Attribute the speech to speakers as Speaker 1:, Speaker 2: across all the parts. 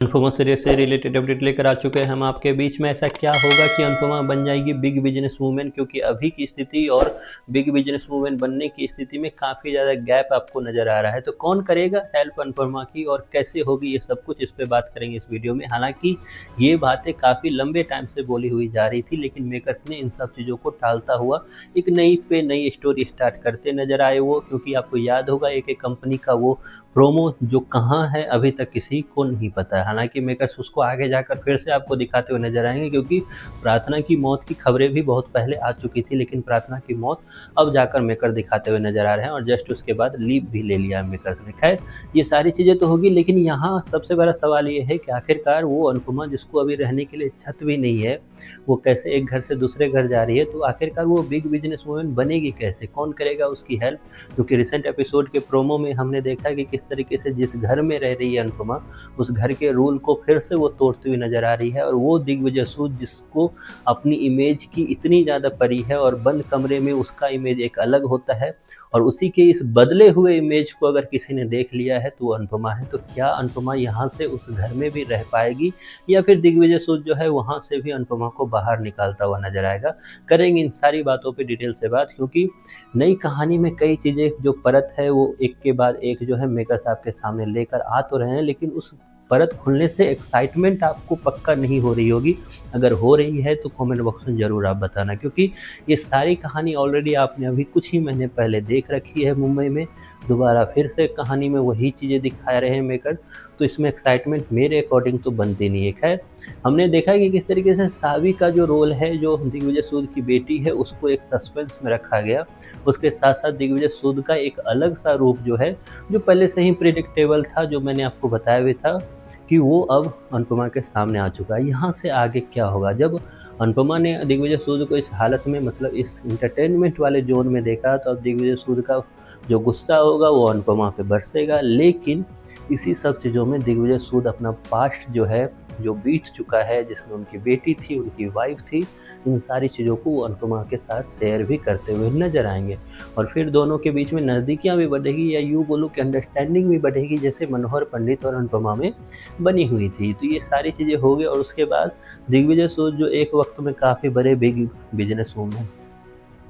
Speaker 1: Anupama series से related update लेकर आ चुके हैं हम आपके बीच में। ऐसा क्या होगा कि अनुपमा बन जाएगी बिग बिजनेस वूमेन, क्योंकि अभी की स्थिति और बिग बिजनेस वूमेन बनने की स्थिति में काफ़ी ज़्यादा गैप आपको नज़र आ रहा है। तो कौन करेगा हेल्प अनुपमा की और कैसे होगी, ये सब कुछ इस पर बात करेंगे इस वीडियो में। हालांकि ये बातें काफ़ी लंबे टाइम से बोली हुई जा रही थी, लेकिन मेकर्स ने इन सब चीज़ों को टालता हुआ एक नई पे नई स्टोरी स्टार्ट करते नजर आए वो। क्योंकि आपको याद होगा एक कंपनी का वो प्रोमो जो कहाँ है अभी तक किसी को नहीं पता है। हालांकि मेकर्स उसको आगे जाकर फिर से आपको दिखाते हुए नजर आएंगे, क्योंकि प्रार्थना की मौत की खबरें भी बहुत पहले आ चुकी थी, लेकिन प्रार्थना की मौत अब जाकर मेकर दिखाते हुए नजर आ रहे हैं और जस्ट उसके बाद लीव भी ले लिया मेकर्स ने। खैर, ये सारी चीज़ें तो होगी, लेकिन यहाँ सबसे बड़ा सवाल ये है कि आखिरकार वो अनुपमा जिसको अभी रहने के लिए छत भी नहीं है, वो कैसे एक घर से दूसरे घर जा रही है। तो आखिरकार वो बिग बिजनेस वूमेन बनेगी कैसे, कौन करेगा उसकी हेल्प। क्योंकि रिसेंट एपिसोड के प्रोमो में हमने देखा कि किस तरीके से जिस घर में रह रही है अनुपमा, उस घर के रूल को फिर से वो तोड़ती हुई नजर आ रही है। और वो दिग्विजय सूद जिसको अपनी इमेज की इतनी ज़्यादा परी है और बंद कमरे में उसका इमेज एक अलग होता है, और उसी के इस बदले हुए इमेज को अगर किसी ने देख लिया है तो वो अनुपमा है। तो क्या अनुपमा यहाँ से उस घर में भी रह पाएगी, या फिर दिग्विजय सूद जो है वहाँ से भी अनुपमा को बाहर निकालता हुआ नजर आएगा। करेंगे इन सारी बातों पे डिटेल से बात, क्योंकि नई कहानी में कई चीज़ें जो परत है वो एक के बाद एक जो है मेकर्स आपके सामने लेकर आ तो रहे हैं, लेकिन उस परत खुलने से एक्साइटमेंट आपको पक्का नहीं हो रही होगी। अगर हो रही है तो कमेंट बॉक्स में ज़रूर आप बताना, क्योंकि ये सारी कहानी ऑलरेडी आपने अभी कुछ ही महीने पहले देख रखी है मुंबई में। दोबारा फिर से कहानी में वही चीज़ें दिखा रहे हैं मेकर, तो इसमें एक्साइटमेंट मेरे अकॉर्डिंग तो बनती नहीं है। खैर, हमने देखा कि किस तरीके से सावी का जो रोल है, जो दिग्विजय सूद की बेटी है, उसको एक सस्पेंस में रखा गया। उसके साथ साथ दिग्विजय सूद का एक अलग सा रूप जो है, जो पहले से ही प्रिडिक्टेबल था, जो मैंने आपको बताया भी था कि वो अब अनुपमा के सामने आ चुका है। यहाँ से आगे क्या होगा, जब अनुपमा ने दिग्विजय सूद को इस हालत में, मतलब इस इंटरटेनमेंट वाले जोन में देखा, तो अब दिग्विजय सूद का जो गुस्सा होगा वो अनुपमा पे बरसेगा। लेकिन इसी सब चीज़ों में दिग्विजय सूद अपना पास्ट जो है, जो बीत चुका है, जिसमें उनकी बेटी थी, उनकी वाइफ थी, इन सारी चीज़ों को वो अनुपमा के साथ शेयर भी करते हुए नजर आएंगे। और फिर दोनों के बीच में नज़दीकियाँ भी बढ़ेगी, या यूँ बोलूँ कि अंडरस्टैंडिंग भी बढ़ेगी, जैसे मनोहर पंडित और अनुपमा में बनी हुई थी। तो ये सारी चीज़ें हो गई, और उसके बाद दिग्विजय सूद जो एक वक्त में काफ़ी बड़े बिग बिजनेस वूमेन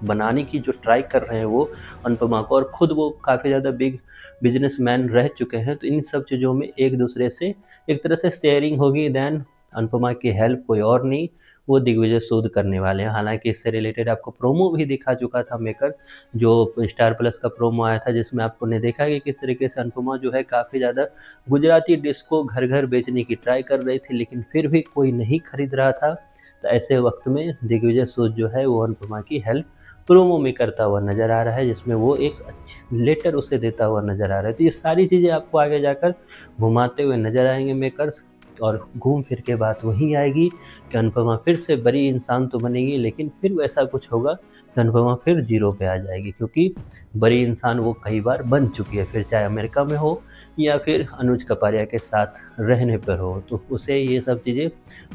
Speaker 1: बनाने की जो ट्राई कर रहे हैं वो अनुपमा को, और खुद वो काफ़ी ज़्यादा बिग बिजनेसमैन रह चुके हैं। तो इन सब चीज़ों में एक दूसरे से एक तरह से शेयरिंग होगी। देन अनुपमा की हेल्प कोई और नहीं, वो दिग्विजय सूद करने वाले हैं। हालांकि इससे रिलेटेड आपको प्रोमो भी दिखा चुका था मेकर, जो स्टार प्लस का प्रोमो आया था, जिसमें आपको ने देखा कि किस तरीके से अनुपमा जो है काफ़ी ज़्यादा गुजराती डिश को घर घर बेचने की ट्राई कर रही थी, लेकिन फिर भी कोई नहीं खरीद रहा था। तो ऐसे वक्त में दिग्विजय सूद जो है वो अनुपमा की हेल्प प्रोमो में करता हुआ नज़र आ रहा है, जिसमें वो एक अच्छी लेटर उसे देता हुआ नज़र आ रहा है। तो ये सारी चीज़ें आपको आगे जाकर घुमाते हुए नज़र आएंगे मेकर्स, और घूम फिर के बात वहीं आएगी कि अनुपमा फिर से बड़ी इंसान तो बनेगी, लेकिन फिर वैसा कुछ होगा कि अनुपमा फिर जीरो पे आ जाएगी, क्योंकि बड़ी इंसान वो कई बार बन चुकी है, फिर चाहे अमेरिका में हो या फिर अनुज कपारिया के साथ रहने पर हो। तो उसे ये सब चीज़ें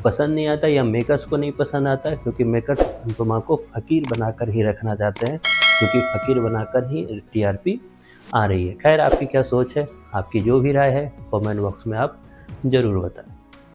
Speaker 1: पसंद नहीं आता, या मेकर्स को नहीं पसंद आता है, क्योंकि मेकर्स अनुपमा को फ़कीर बनाकर ही रखना चाहते हैं, क्योंकि फ़कीर बनाकर ही टीआरपी आ रही है। खैर, आपकी क्या सोच है, आपकी जो भी राय है कमेंट बॉक्स में आप ज़रूर बताएं।